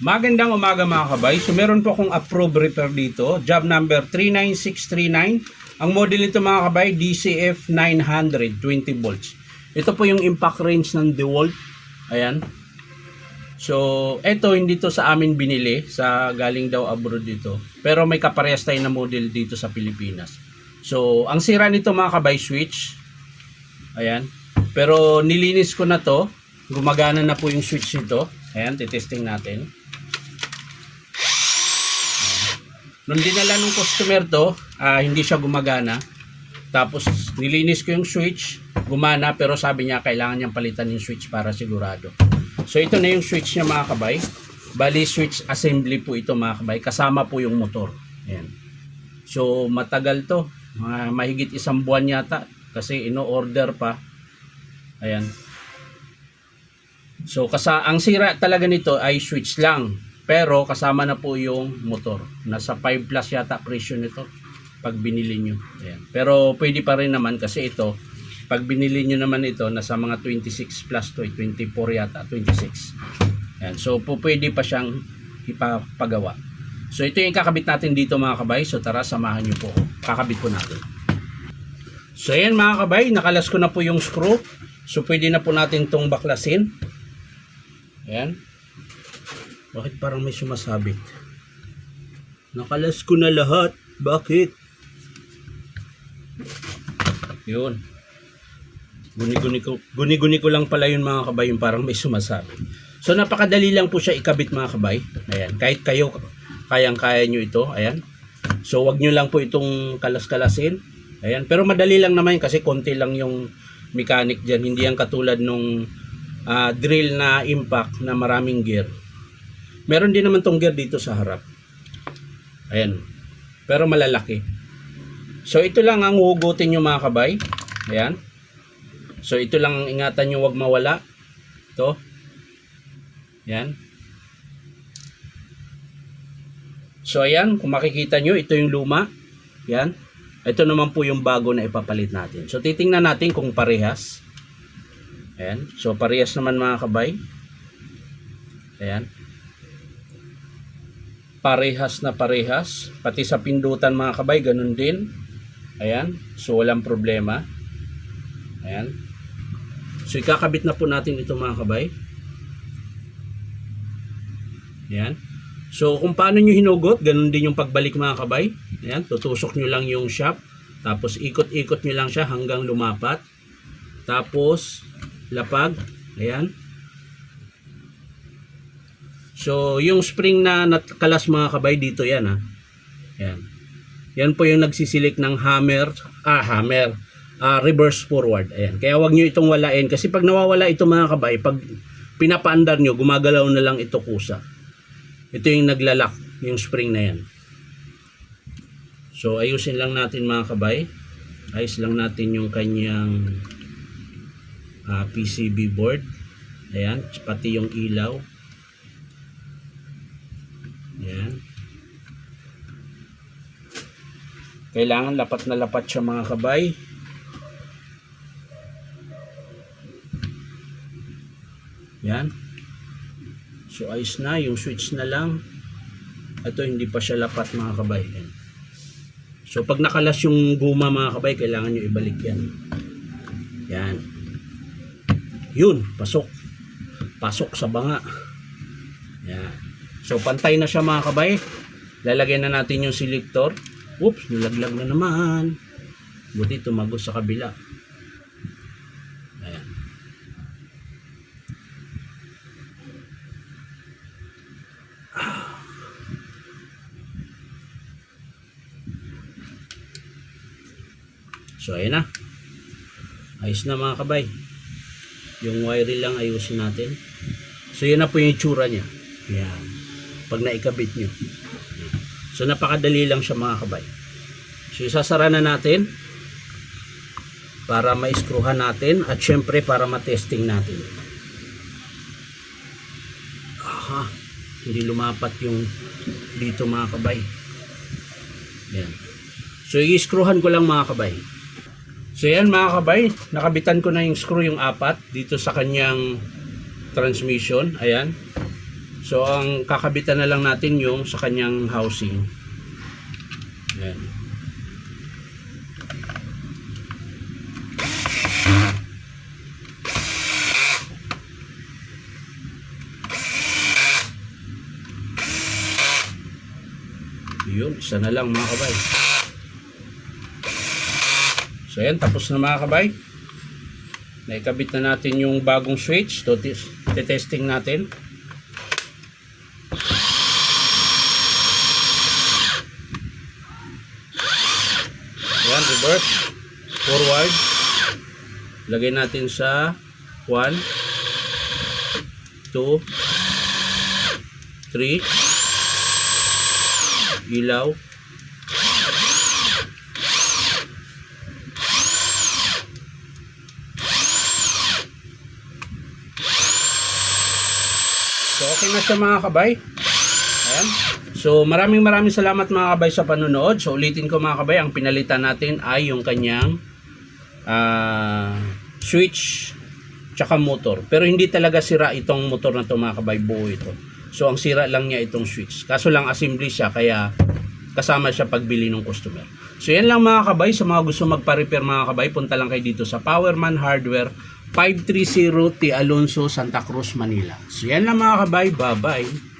Magandang umaga mga kabay. So meron po akong approved repair dito. Job number 39639. Ang model nito mga kabay, DCF 900 20 volts. Ito po yung impact range ng DeWalt. Ayan. So ito hindi to sa amin binili. Sa galing daw abroad dito. Pero may kaparehas tayo na model dito sa Pilipinas. So ang sira nito mga kabay, switch. Ayan. Pero nilinis ko na to. Gumagana na po yung switch nito. Ayan, titesting natin. Nung dinala ng customer to, hindi siya gumagana. Tapos nilinis ko yung switch, gumana, pero sabi niya kailangan niyang palitan yung switch para sigurado. So ito na yung switch niya mga kabay. Bali switch assembly po ito mga kabay, kasama po yung motor. Ayan. So matagal to, mahigit 1 buwan yata kasi ino-order pa. Ayan. So ang sira talaga nito ay switch lang. Pero kasama na po yung motor. Nasa 5 plus yata presyo nito pag binili nyo. Ayan. Pero pwede pa rin naman kasi ito, pag binili nyo naman ito, nasa mga 26 plus to, 24 yata, 26. Ayan. So pwede pa siyang ipapagawa. So ito yung kakabit natin dito mga kabay. So tara, samahan nyo po. Kakabit po natin. So ayan mga kabay, nakalas ko na po yung screw. So pwede na po natin itong baklasin. Ayan. Bakit parang may sumasabit? Nakalas ko na lahat. Bakit? Yun. Guni-guni ko lang pala yun mga kabay, yung parang may sumasabit. So napakadali lang po siya ikabit mga kabay. Ayan. Kahit kayo, kayang-kaya nyo ito. Ayan. So wag nyo lang po itong kalas-kalasin. Ayan. Pero madali lang naman kasi konti lang yung mechanic dyan. Hindi yan katulad nung drill na impact na maraming gear. Meron din naman tong gear dito sa harap. Ayan. Pero malalaki. So ito lang ang hugutin nyo mga kabay. Ayan. So ito lang ang ingatan nyo, wag mawala. Ito. Ayan. So ayan, kung makikita nyo, ito yung luma. Ayan. Ito naman po yung bago na ipapalit natin. So titingnan natin kung parehas. Ayan. So parehas naman mga kabay. Ayan. Parehas na parehas. Pati sa pindutan mga kabay, ganun din. Ayan. So walang problema. Ayan. So ikakabit na po natin ito mga kabay. Ayan. So kung paano nyo hinugot, ganun din yung pagbalik mga kabay. Ayan. Tutusok nyo lang yung shaft. Tapos ikot-ikot nyo lang siya hanggang lumapat. Tapos lapag. Ayan. So, yung spring na nakalas mga kabay dito yan ha. Yan. Yan po yung nagsisilik ng reverse forward. Ayan. Kaya wag nyo itong walain kasi pag nawawala ito mga kabay, pag pinapaandar nyo, gumagalaw na lang ito kusa. Ito yung naglalak, yung spring na yan. So, ayusin lang natin mga kabay. Ayos lang natin yung kanyang PCB board. Ayan. Pati yung ilaw. Ayan. Kailangan lapat na lapat siya mga kabay. Ayan. So ayos na, yung switch na lang. Ito hindi pa siya lapat mga kabay. Ayan. So pag nakalas yung guma mga kabay, kailangan nyo ibalik yan. Ayan. Yun, pasok. Pasok sa banga. Ayan. So pantay na siya mga kabay. Lalagyan na natin yung selector. Oops, nilaglag na naman. Buti tumagos sa kabila. Ayan. So ayan na. Ayos na mga kabay. Yung wire lang ayusin natin. So yun na po yung itsura niya. Ayan. Pag naikabit nyo. So napakadali lang siya mga kabay. So isasara na natin para ma-screwhan natin at syempre para ma-testing natin. Aha, hindi lumapat yung dito mga kabay. Ayan. So i-screwhan ko lang mga kabay. So yan mga kabay, nakabitan ko na yung screw yung 4 dito sa kanyang transmission. Ayan. So ang kakabitan na lang natin yung sa kanyang housing. Ayan. Yun, isa na lang mga kabay. So ayan, tapos na mga kabay. Naikabit na natin yung bagong switch. So, testing natin. Ayan, reverse, forward. Lagay natin sa 1, 2, 3. Ilaw. So okay na siya mga kabay. Ayan. So maraming salamat mga kabay sa panonood. So ulitin ko mga kabay, ang pinalitan natin ay yung kanyang switch tsaka motor. Pero hindi talaga sira itong motor na to mga kabay, buo ito. So ang sira lang niya itong switch. Kaso lang assembly siya, kaya kasama siya pagbili ng customer. So yan lang mga kabay. Sa mga gusto magpa-repair mga kabay, punta lang kayo dito sa Powerman Hardware, 530 T. Alonso, Santa Cruz, Manila. So yan lang mga kabay. Bye-bye.